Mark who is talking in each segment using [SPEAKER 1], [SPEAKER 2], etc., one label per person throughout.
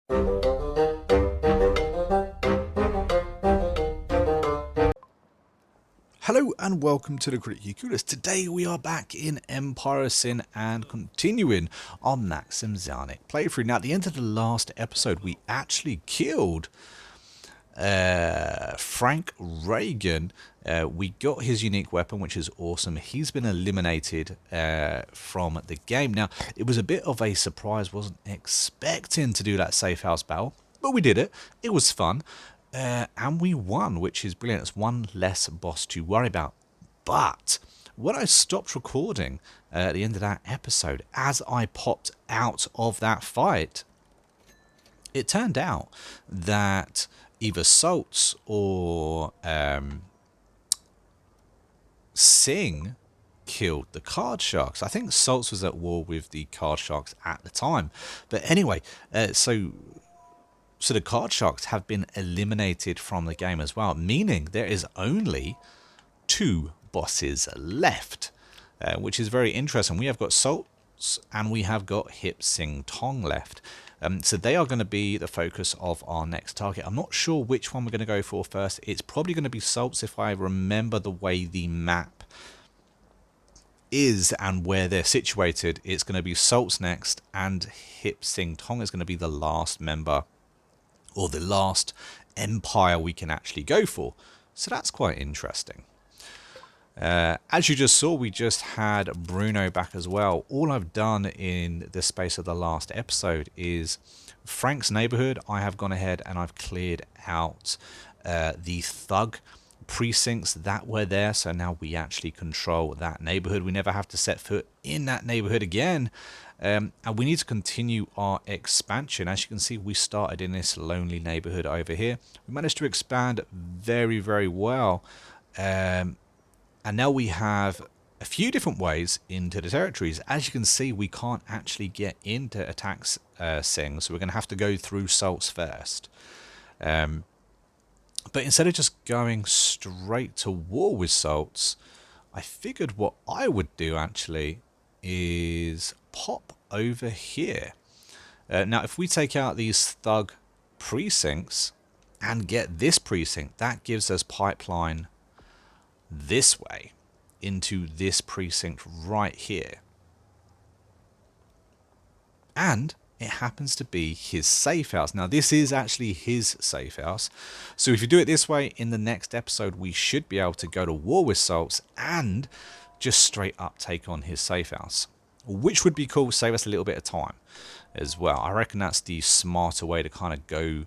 [SPEAKER 1] Hello and welcome to the Critically Clueless. Today we are back in Empire of Sin and continuing our Maxim Zelnick playthrough. Now at the end of the last episode we actually killed Frank Reagan. We got his unique weapon, which is awesome. He's been eliminated from the game. Now it was a bit of a surprise, wasn't expecting to do that safe house battle, but we did it. It was fun. And we won, which is brilliant. It's one less boss to worry about. But when I stopped recording at the end of that episode, as I popped out of that fight, it turned out that either Saltz or Singh killed the card sharks. I think Saltz was at war with the card sharks at the time. But anyway, so the card sharks have been eliminated from the game as well, meaning there is only 2 bosses left, which is very interesting. We have got Saltz and we have got Hip Sing Tong left. So they are going to be the focus of our next target. I'm not sure which one we're going to go for first. It's probably going to be Saltz if I remember the way the map is and where they're situated. It's going to be Saltz next, and Hip Sing Tong is going to be the last member, or the last empire we can actually go for. So that's quite interesting. As you just saw, we just had Bruno back as well. All I've done in the space of the last episode is Frank's neighborhood. I have gone ahead and I've cleared out the thug precincts that were there. So now we actually control that neighborhood. We never have to set foot in that neighborhood again. And we need to continue our expansion. As you can see, we started in this lonely neighborhood over here. We managed to expand very, very well. And now we have a few different ways into the territories. As you can see, we can't actually get into attacks Sing, so we're going to have to go through Saltz first. But instead of just going straight to war with Saltz, I figured what I would do actually is pop over here. Now if we take out these thug precincts and get this precinct, that gives us pipeline this way into this precinct right here, and it happens to be his safe house. Now this is actually his safe house, so if you do it this way, in the next episode we should be able to go to war with Saltz and just straight up take on his safe house, which would be cool, save us a little bit of time as well. I reckon that's the smarter way to kind of go,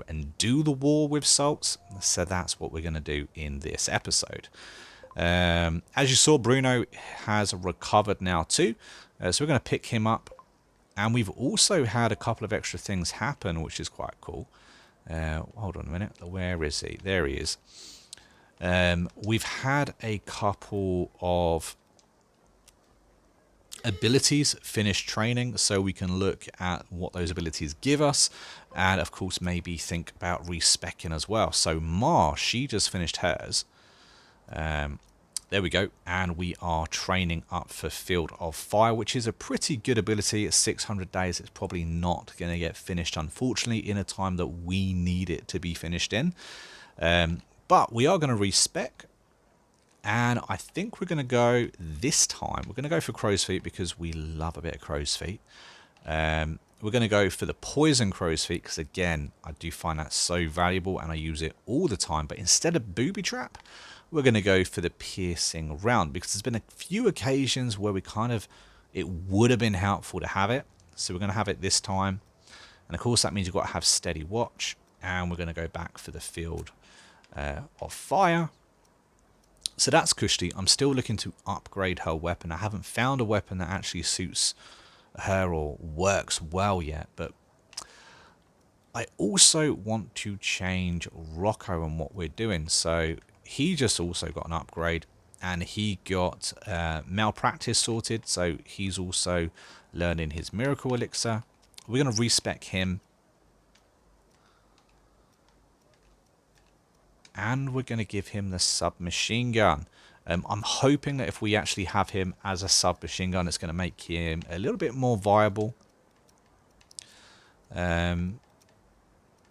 [SPEAKER 1] and do the war with Saltz. So that's what we're going to do in this episode. As you saw, Bruno has recovered now too, so we're going to pick him up. And we've also had a couple of extra things happen, which is quite cool. Hold on a minute, where is he? There he is. We've had a couple of abilities finish training, so we can look at what those abilities give us, and of course maybe think about respecing as well. So she just finished hers. There we go, and we are training up for Field of Fire, which is a pretty good ability. At 600 days, it's probably not going to get finished, unfortunately, in a time that we need it to be finished in. But we are going to respec, and I think we're going to go this time. We're going to go for Crow's Feet because we love a bit of Crow's Feet. We're going to go for the Poison Crow's Feet because, again, I do find that so valuable and I use it all the time. But instead of Booby Trap, we're going to go for the Piercing Round because there's been a few occasions where it would have been helpful to have it. So we're going to have it this time. And of course that means you've got to have Steady Watch. And we're going to go back for the Field of Fire. So that's Kushti. I'm still looking to upgrade her weapon. I haven't found a weapon that actually suits her or works well yet. But I also want to change Rocco and what we're doing. So he just also got an upgrade, and he got malpractice sorted, so he's also learning his miracle elixir. We're going to respec him, and we're going to give him the submachine gun. I'm hoping that if we actually have him as a submachine gun, it's going to make him a little bit more viable.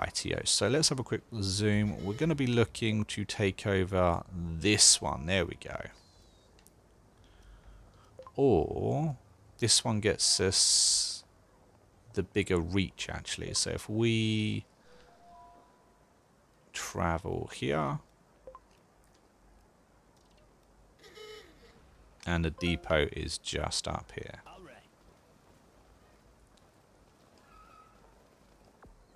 [SPEAKER 1] Rightio. So let's have a quick zoom. We're going to be looking to take over this one. There we go. Or this one gets us the bigger reach, actually. So if we travel here, and the depot is just up here.
[SPEAKER 2] All right.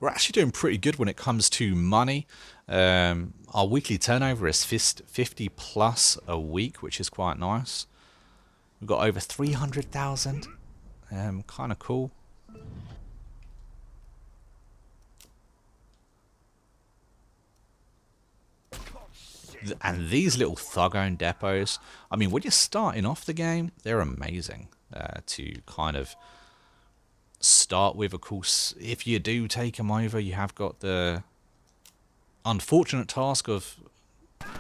[SPEAKER 1] We're actually doing pretty good when it comes to money. Our weekly turnover is 50 plus a week, which is quite nice. We've got over 300,000. Kind of cool. And these little thug-owned depots, I mean, when you're starting off the game, they're amazing to kind of start with. Of course, if you do take them over, you have got the unfortunate task of,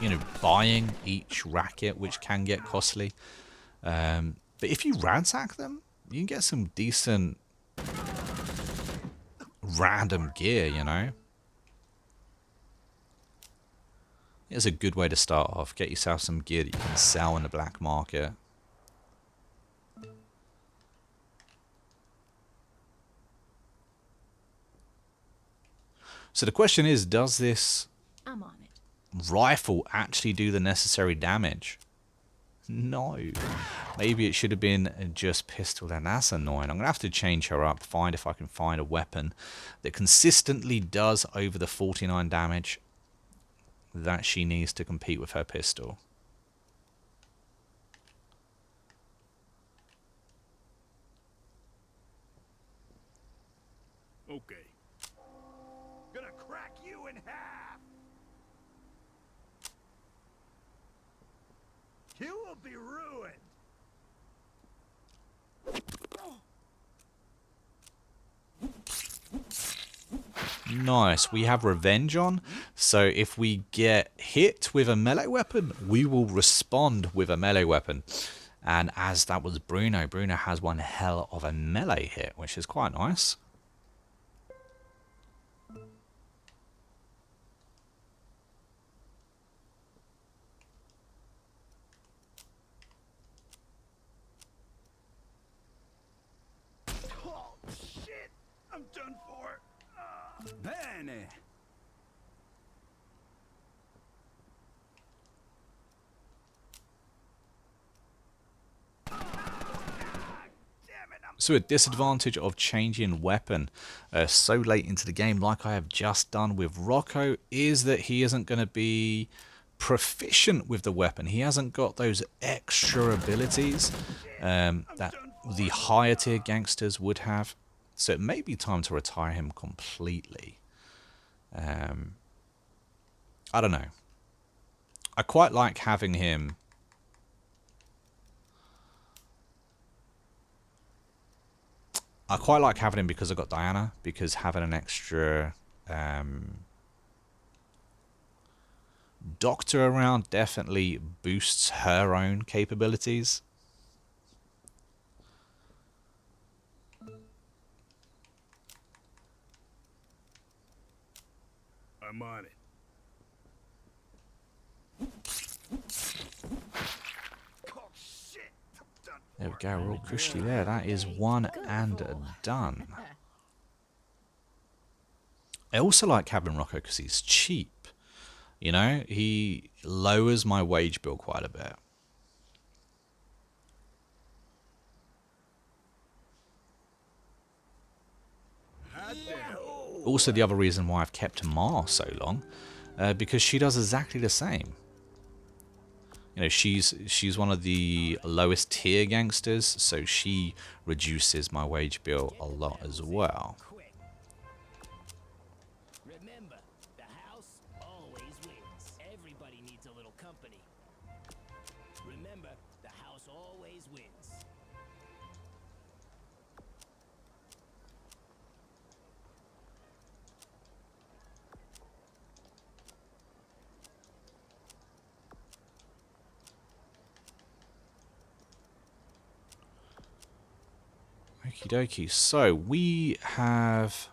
[SPEAKER 1] you know, buying each racket, which can get costly. But if you ransack them, you can get some decent random gear, you know. It's a good way to start off. Get yourself some gear that you can sell in the black market. So the question is, does this
[SPEAKER 3] I'm on it.
[SPEAKER 1] rifle actually do the necessary damage? No. Maybe it should have been just pistol then. That's annoying. I'm going to have to change her up, find if I can find a weapon that consistently does over the 49 damage that she needs to compete with her pistol.
[SPEAKER 2] Okay.
[SPEAKER 4] Gonna crack you in half. You will be ruined.
[SPEAKER 1] Nice. We have revenge on. So if we get hit with a melee weapon, we will respond with a melee weapon. And as that was Bruno, Bruno has one hell of a melee hit, which is quite nice.
[SPEAKER 4] Oh shit! I'm done for.
[SPEAKER 2] Bene.
[SPEAKER 1] So a disadvantage of changing weapon so late into the game, like I have just done with Rocco, is that he isn't going to be proficient with the weapon. He hasn't got those extra abilities that the higher tier gangsters would have. So it may be time to retire him completely. I don't know. I quite like having him. I quite like having him because I got Diana, because having an extra doctor around definitely boosts her own capabilities.
[SPEAKER 2] I'm on it.
[SPEAKER 4] Oh shit! I'm done.
[SPEAKER 1] There we go, we're all cushy there. That is one and done. I also like having Rocco because he's cheap. You know, he lowers my wage bill quite a bit. Also, the other reason why I've kept Ma so long, because she does exactly the same. You know, she's one of the lowest tier gangsters, so she reduces my wage bill a lot as well.
[SPEAKER 2] Quick. Remember, the house always wins. Everybody needs a little company. Remember, the house always wins.
[SPEAKER 1] Okie dokie. So we have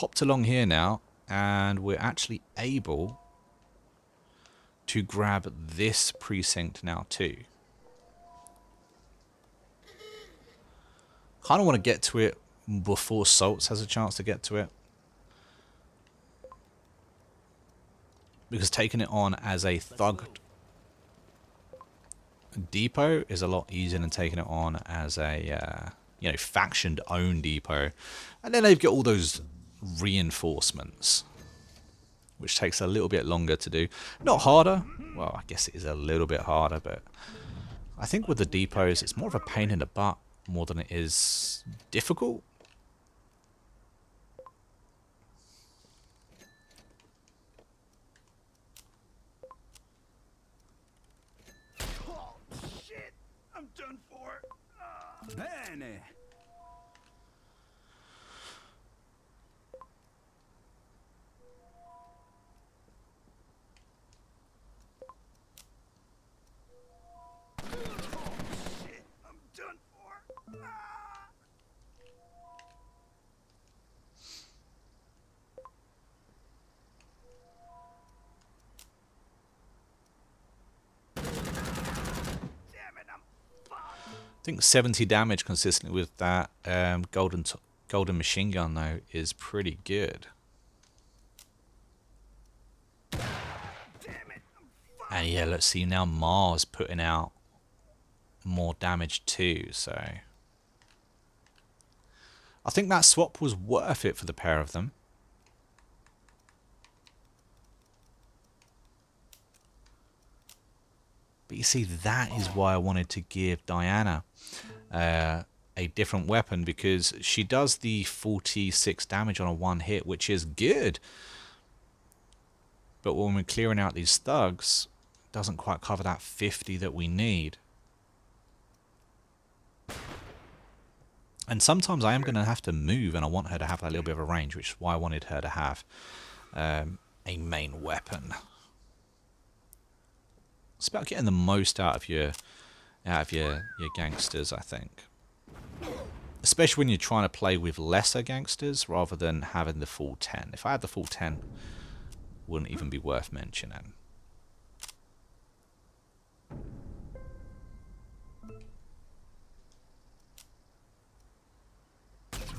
[SPEAKER 1] hopped along here now, and we're actually able to grab this precinct now too. Kind of want to get to it before Salts has a chance to get to it, because taking it on as a thug depot is a lot easier than taking it on as a you know, faction owned depot. And then they've got all those reinforcements, which takes a little bit longer to do. Not harder, well, I guess it is a little bit harder, but I think with the depots it's more of a pain in the butt more than it is difficult.
[SPEAKER 4] Oh, shit! I'm done for.
[SPEAKER 3] Bene.
[SPEAKER 4] Shit! I'm done for. Damn it! I'm fucked.
[SPEAKER 1] I think 70 damage consistently with that golden machine gun though is pretty good.
[SPEAKER 4] Damn it! I'm fucked.
[SPEAKER 1] And yeah, let's see now, Mars putting out more damage too, so I think that swap was worth it for the pair of them. But you see, that is why I wanted to give Diana a different weapon, because she does the 46 damage on a one hit, which is good. But when we're clearing out these thugs, it doesn't quite cover that 50 that we need. And sometimes I am going to have to move, and I want her to have that little bit of a range, which is why I wanted her to have a main weapon. It's about getting the most out of your gangsters, I think. Especially when you're trying to play with lesser gangsters rather than having the full 10. If I had the full 10, wouldn't even be worth mentioning.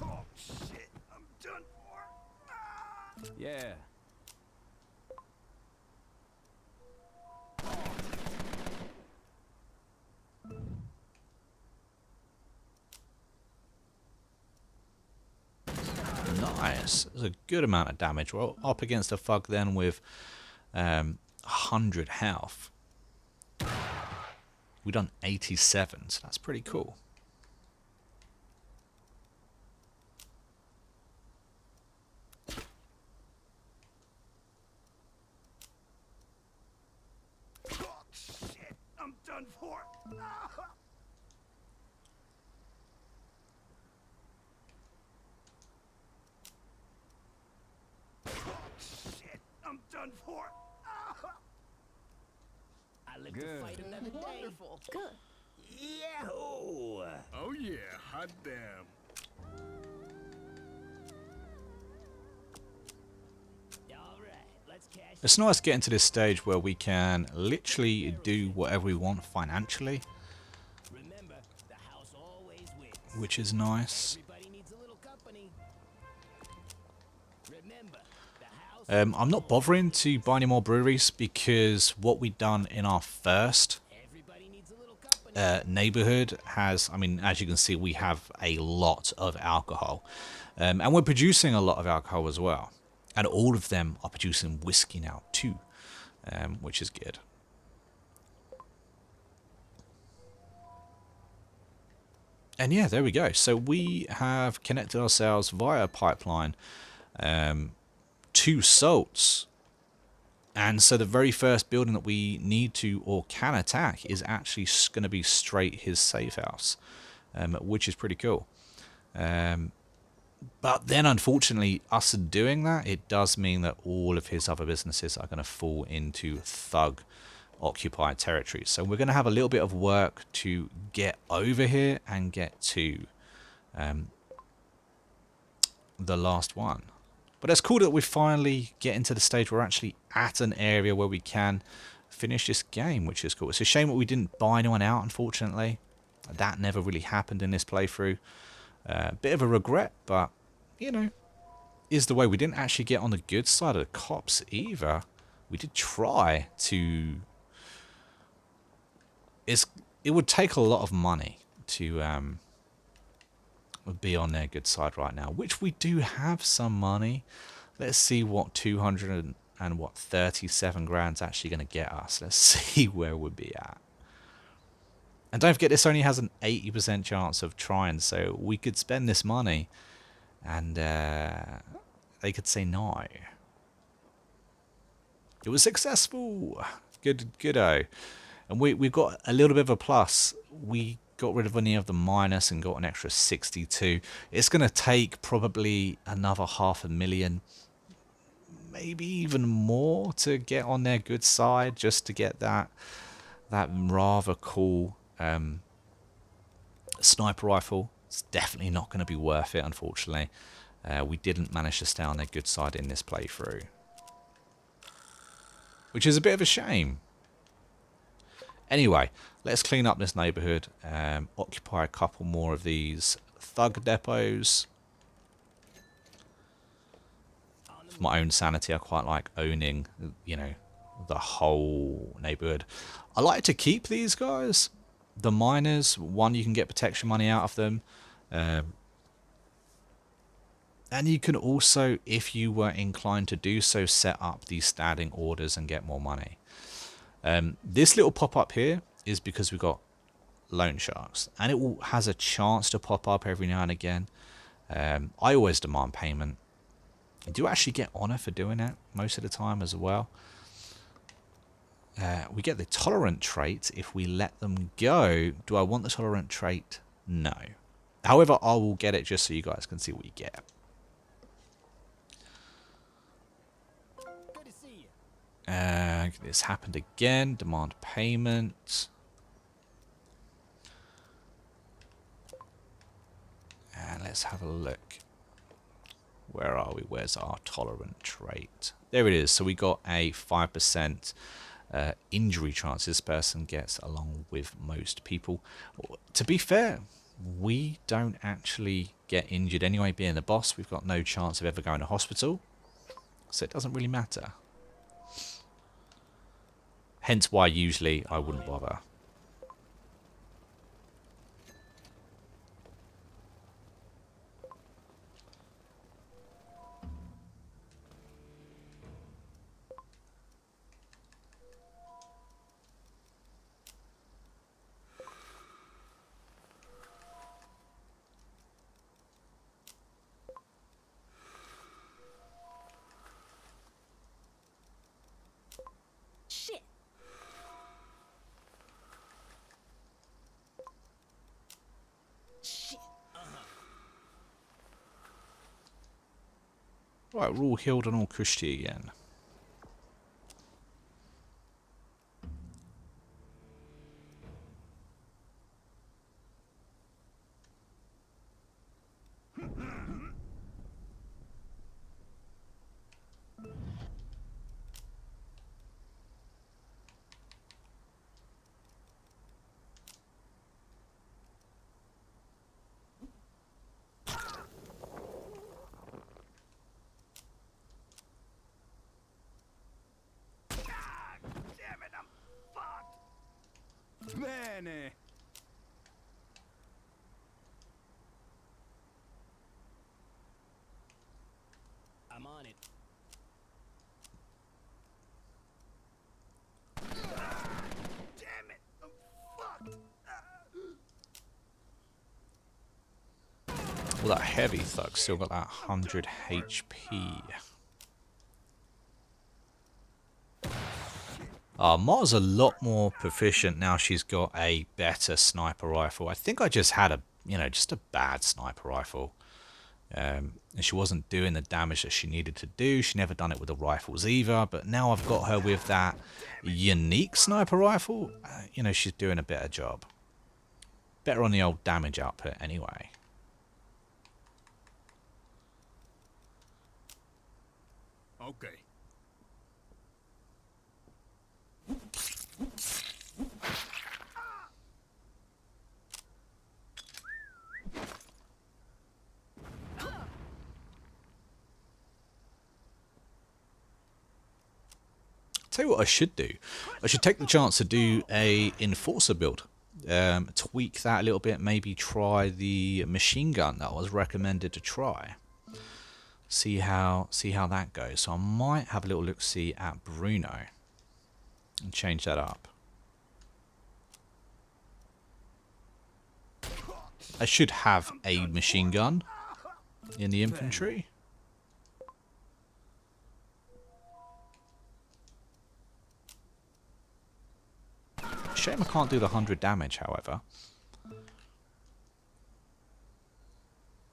[SPEAKER 4] Oh shit! I'm done for.
[SPEAKER 3] Yeah.
[SPEAKER 1] Nice. There's a good amount of damage. We're up against a thug then with 100 health. We've done 87, so that's pretty cool.
[SPEAKER 4] Oh shit! I'm done for. Oh shit! I'm done for.
[SPEAKER 2] I live
[SPEAKER 3] Good.
[SPEAKER 2] to fight another day.
[SPEAKER 5] Wonderful. Good.
[SPEAKER 2] Yahoo!
[SPEAKER 4] Oh yeah! Hot damn!
[SPEAKER 2] All right, let's cash.
[SPEAKER 1] It's nice getting to this stage where we can literally do whatever we want financially,
[SPEAKER 2] Remember, the house always wins.
[SPEAKER 1] which is nice.
[SPEAKER 2] Everybody needs a little company. Remember, the house.
[SPEAKER 1] I'm not bothering to buy any more breweries, because what we've done in our first
[SPEAKER 2] Everybody needs a little company.
[SPEAKER 1] neighborhood has, I mean, as you can see, we have a lot of alcohol, and we're producing a lot of alcohol as well, and all of them are producing whiskey now too, which is good. And yeah, there we go. So we have connected ourselves via a pipeline to Salts. And so the very first building that we need to or can attack is actually going to be straight his safe house, which is pretty cool. But then, unfortunately, us doing that, it does mean that all of his other businesses are going to fall into thug-occupied territory. So we're going to have a little bit of work to get over here and get to the last one. But it's cool that we finally get into the stage where we're actually at an area where we can finish this game, which is cool. It's a shame that we didn't buy anyone out, unfortunately. That never really happened in this playthrough. Bit of a regret, but, you know, is the way. We didn't actually get on the good side of the cops either. We did try to... It would take a lot of money to be on their good side right now, which we do have some money. Let's see what 200 and what 37 grand's actually going to get us. Let's see where we'll be at. And don't forget, this only has an 80% chance of trying, so we could spend this money and they could say no. It was successful. Good-o. And we've got a little bit of a plus. We got rid of any of the minus and got an extra 62. It's going to take probably another 500,000, maybe even more, to get on their good side, just to get that rather cool sniper rifle. It's definitely not going to be worth it, unfortunately. We didn't manage to stay on their good side in this playthrough, which is a bit of a shame. Anyway, let's clean up this neighborhood, occupy a couple more of these thug depots. For my own sanity, I quite like owning, you know, the whole neighborhood. I like to keep these guys. The miners, one, you can get protection money out of them. And you can also, if you were inclined to do so, set up these standing orders and get more money. This little pop-up here is because we've got loan sharks, and it has a chance to pop up every now and again. I always demand payment. I do actually get honor for doing that most of the time as well. We get the tolerant trait if we let them go. Do I want the tolerant trait? No. However, I will get it just so you guys can see what you get.
[SPEAKER 2] Good to see you.
[SPEAKER 1] This happened again. Demand payment. And let's have a look. Where are we? Where's our tolerant trait? There it is. So we got a 5% injury chance this person gets, along with most people. To be fair, we don't actually get injured anyway. Being the boss, we've got no chance of ever going to hospital, so it doesn't really matter. Hence why usually I wouldn't bother.
[SPEAKER 5] Shit. Shit.
[SPEAKER 1] Right, we're all healed and all cushy again.
[SPEAKER 4] Damn it, I'm fucked. Bene.
[SPEAKER 2] I'm on it.
[SPEAKER 4] Damn it, I'm fucked.
[SPEAKER 1] Well, that heavy thug still got that 100 HP. Mar's a lot more proficient now. She's got a better sniper rifle. I think I just had a, just a bad sniper rifle. And she wasn't doing the damage that she needed to do. She never done it with the rifles either. But now I've got her with that unique sniper rifle. She's doing a better job. Better on the old damage output anyway.
[SPEAKER 3] Okay.
[SPEAKER 1] Tell you what I should do. I should take the chance to do a enforcer build. Tweak that a little bit. Maybe try the machine gun that I was recommended to try. See how that goes. So I might have a little look see at Bruno and change that up. I should have a machine gun in the infantry. Shame I can't do the 100 damage, however.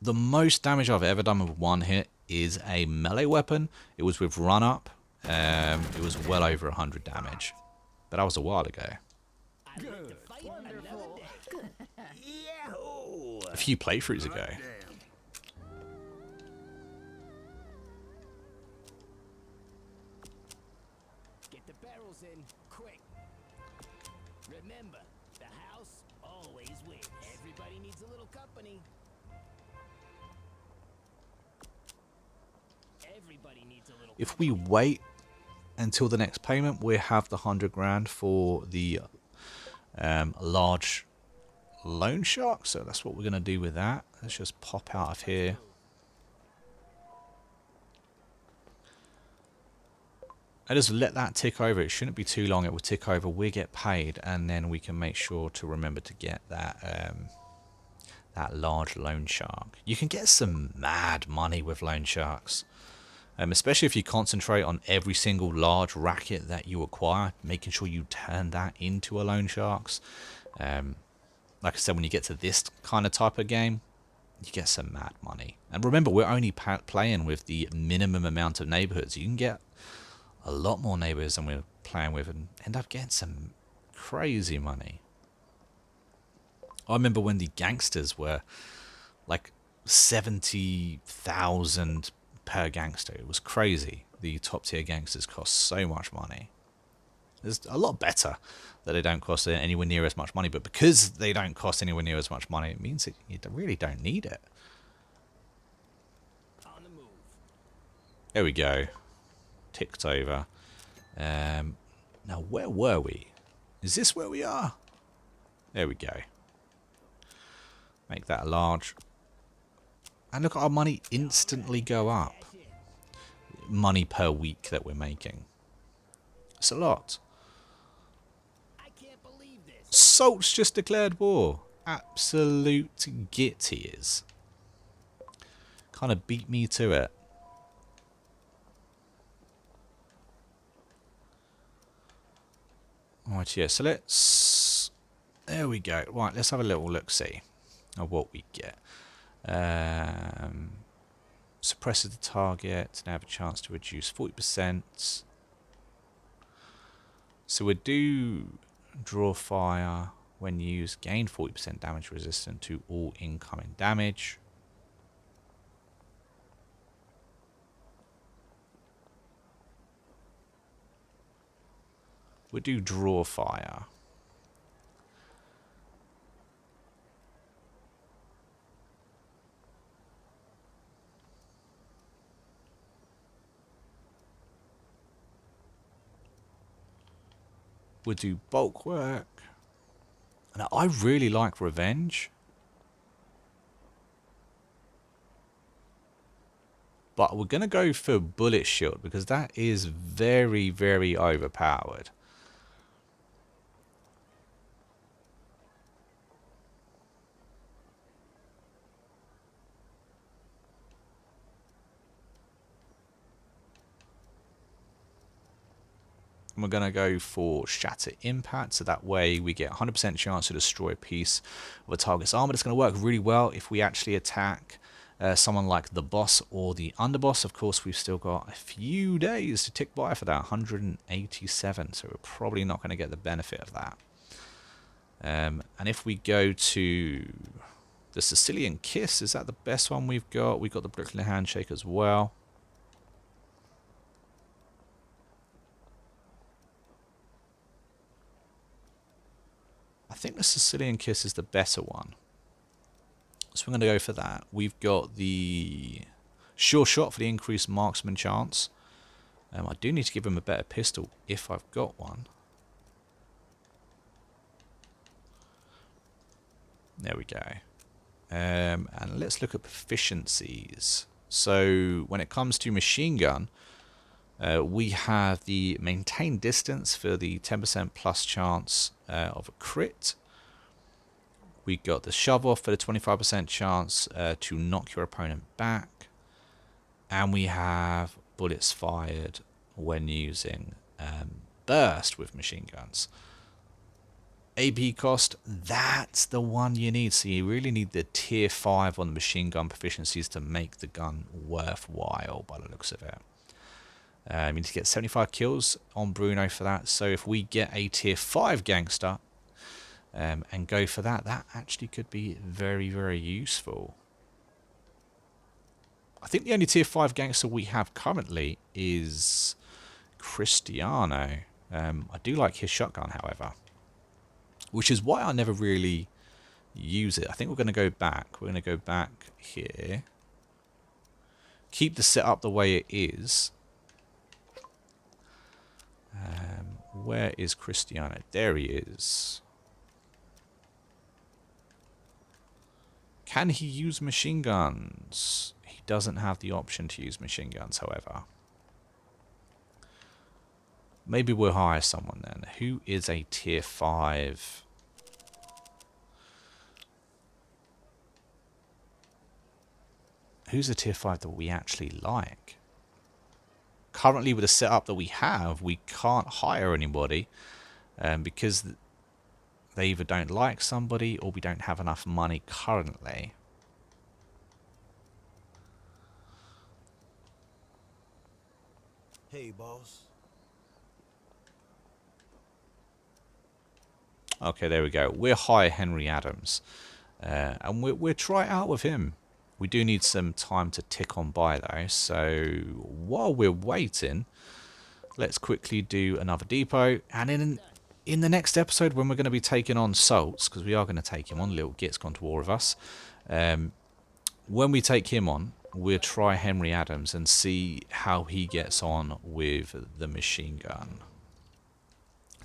[SPEAKER 1] The most damage I've ever done with one hit is a melee weapon. It was with run up. It was well over 100 damage. But that was a while ago.
[SPEAKER 2] I'd like to fight another day.
[SPEAKER 3] Yahoo!
[SPEAKER 1] A few playthroughs ago.
[SPEAKER 3] Damn.
[SPEAKER 2] Get the barrels in, quick. Remember, the house always wins. Everybody needs a little company. Everybody needs a little
[SPEAKER 1] If we wait until the next payment, we have the 100 grand for the large loan shark. So that's what we're going to do with that. Let's just pop out of here. I just let that tick over. It shouldn't be too long. It will tick over. We get paid, and then we can make sure to remember to get that that large loan shark. You can get some mad money with loan sharks, especially if you concentrate on every single large racket that you acquire, making sure you turn that into a loan sharks. Like I said, when you get to this kind of type of game, you get some mad money. And remember, we're only playing with the minimum amount of neighborhoods. You can get a lot more neighbors than we're playing with and end up getting some crazy money. I remember when the gangsters were like 70,000 per gangster. It was crazy. The top tier gangsters cost so much money. It's a lot better that they don't cost anywhere near as much money, but because they don't cost anywhere near as much money, it means that you really don't need it.
[SPEAKER 2] on the move.
[SPEAKER 1] There we go. Ticked over. Now, where were we? Is this where we are? There we go. Make that a large. And look at our money instantly go up. Money per week that we're making. It's a lot.
[SPEAKER 2] I can't believe this.
[SPEAKER 1] Salt's just declared war. Absolute git he is. Kind of beat me to it. Right, yeah, so let's... There we go. Right, let's have a little look-see of what we get. Suppresses the target. Now have a chance to reduce 40%. So we do draw fire when used. Gain 40% damage resistant to all incoming damage. We do draw fire. We do bulk work. Now, I really like revenge. But we're going to go for bullet shield because that is very, very overpowered. And we're going to go for Shatter Impact, so that way we get 100% chance to destroy a piece of a target's armor. It's going to work really well if we actually attack someone like the boss or the underboss. Of course, we've still got a few days to tick by for that, 187, so we're probably not going to get the benefit of that. And if we go to the Sicilian Kiss, is that the best one we've got? We've got the Brooklyn Handshake as well. the Sicilian Kiss is the better one. So we're going to go for that. We've got the Sure Shot for the increased marksman chance. I do need to give him a better pistol if I've got one. There we go. And let's look at proficiencies. So when it comes to machine gun, we have the maintain distance for the 10% plus chance of a crit. We got the shove off for the 25% chance to knock your opponent back. And we have bullets fired when using burst with machine guns. AP cost, that's the one you need. So you really need the tier 5 on the machine gun proficiencies to make the gun worthwhile by the looks of it. You need to get 75 kills on Bruno for that. So if we get a tier 5 gangster and go for that, that actually could be very, very useful. I think the only tier 5 gangster we have currently is Cristiano. I do like his shotgun, however, which is why I never really use it. I think we're going to go back. We're going to go back here. Keep the setup the way it is. Where is Cristiano? There he is. Can he use machine guns? He doesn't have the option to use machine guns, however. Maybe we'll hire someone then. Who is a tier 5? Who's a tier 5 that we actually like? Currently, with the setup that we have, we can't hire anybody because they either don't like somebody or we don't have enough money currently.
[SPEAKER 6] Hey, boss.
[SPEAKER 1] Okay, there we go. We'll hire Henry Adams. And we'll try it out with him. We do need some time to tick on by, though. So while we're waiting, let's quickly do another depot. And in the next episode, when we're going to be taking on Salts, because we are going to take him on, Little Git's gone to war with us. When we take him on, we'll try Henry Adams and see how he gets on with the machine gun.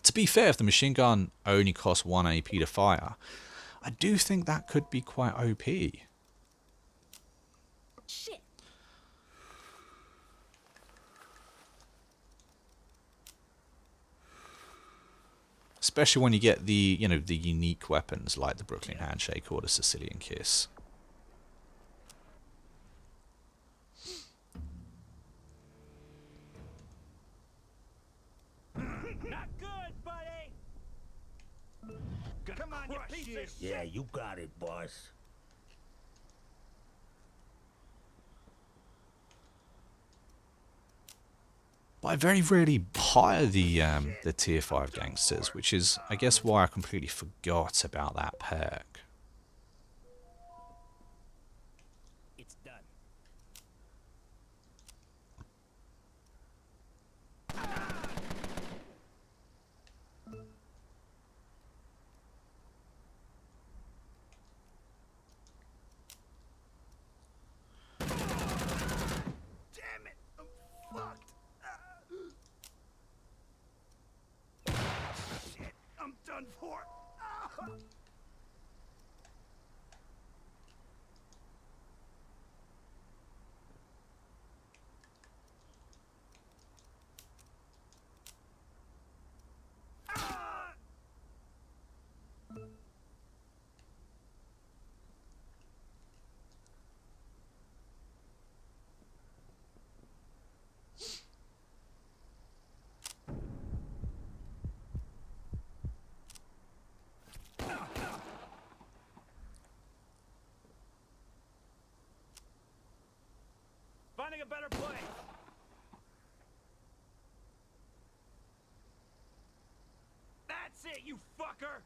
[SPEAKER 1] To be fair, if the machine gun only costs 1 AP to fire, I do think that could be quite OP.
[SPEAKER 5] Shit.
[SPEAKER 1] Especially when you get the, you know, the unique weapons like the Brooklyn Handshake or the Sicilian Kiss.
[SPEAKER 2] Not good, buddy.
[SPEAKER 4] Gonna
[SPEAKER 2] Come on, you
[SPEAKER 4] crush
[SPEAKER 2] piece
[SPEAKER 4] you.
[SPEAKER 2] of shit.
[SPEAKER 6] Yeah, you got it, boss.
[SPEAKER 1] But I very rarely hire the tier 5 gangsters, which is, I guess, why I completely forgot about that perk.
[SPEAKER 2] It's done.
[SPEAKER 4] Damn it! I'm fucked. Shit! I'm done for. Ah. Ah.
[SPEAKER 2] Finding a better place.
[SPEAKER 4] That's it, you fucker!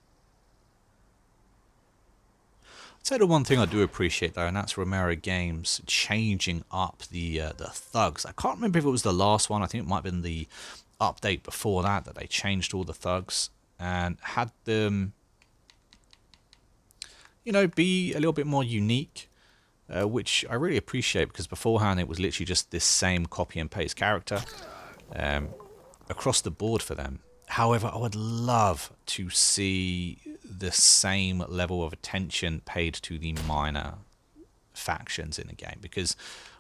[SPEAKER 1] I'd say the one thing I do appreciate though, and that's Romero Games changing up the thugs. I can't remember if it was the last one. I think it might have been the update before that they changed all the thugs and had them you know, be a little bit more unique, which I really appreciate, because beforehand it was literally just this same copy and paste character across the board for them. However, I would love to see the same level of attention paid to the minor factions in the game, because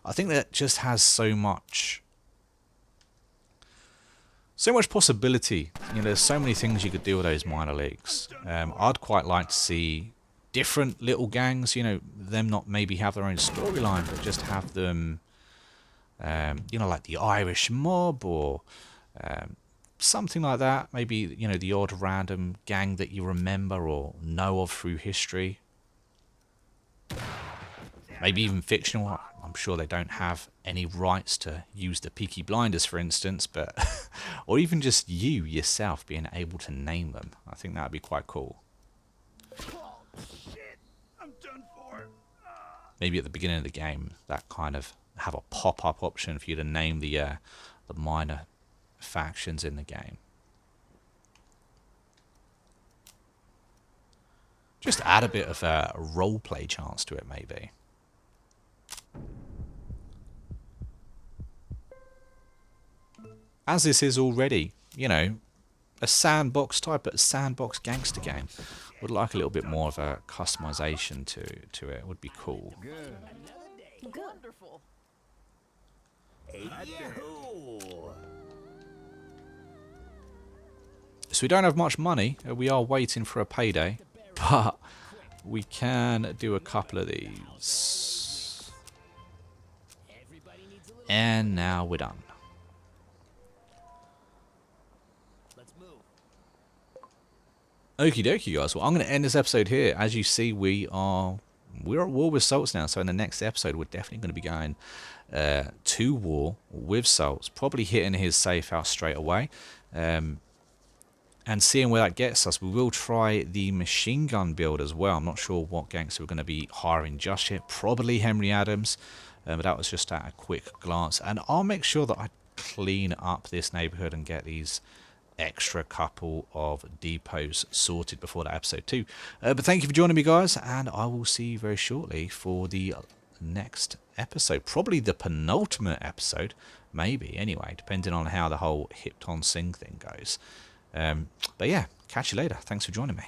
[SPEAKER 1] I think that just has so much possibility. You know, there's so many things you could do with those minor leagues. I'd quite like to see different little gangs, you know, them not maybe have their own storyline, but just have them, you know, like the Irish mob, or something like that. Maybe, you know, the odd random gang that you remember or know of through history. Maybe even fictional. I'm sure they don't have any rights to use the Peaky Blinders, for instance, but or even just you yourself being able to name them. I think that would be quite cool.
[SPEAKER 4] Oh, shit! I'm done for.
[SPEAKER 1] Maybe at the beginning of the game, that kind of have a pop-up option for you to name the minor factions in the game. Just add a bit of a role-play chance to it, maybe. As this is already, you know, a sandbox type, but a sandbox gangster game. Would like a little bit more of a customization to it. Would be cool.
[SPEAKER 3] Good.
[SPEAKER 5] Wonderful.
[SPEAKER 2] Yahoo!
[SPEAKER 1] So we don't have much money. We are waiting for a payday, but we can do a couple of these.
[SPEAKER 2] Everybody needs a little.
[SPEAKER 1] And now we're done.
[SPEAKER 2] Let's move.
[SPEAKER 1] Okie dokie, guys. Well, I'm going to end this episode here. As you see, we're at war with Salts now. So in the next episode, we're definitely going to be going to war with Salts. Probably hitting his safe house straight away. And seeing where that gets us. We will try the machine gun build as well. I'm not sure what gangster we're going to be hiring just yet. Probably Henry Adams. But that was just at a quick glance. And I'll make sure that I clean up this neighborhood and get these extra couple of depots sorted before that episode too. But thank you for joining me, guys, and I will see you very shortly for the next episode. Probably the penultimate episode, maybe, anyway, depending on how the whole Hipton Sing thing goes. But yeah, catch you later. Thanks for joining me.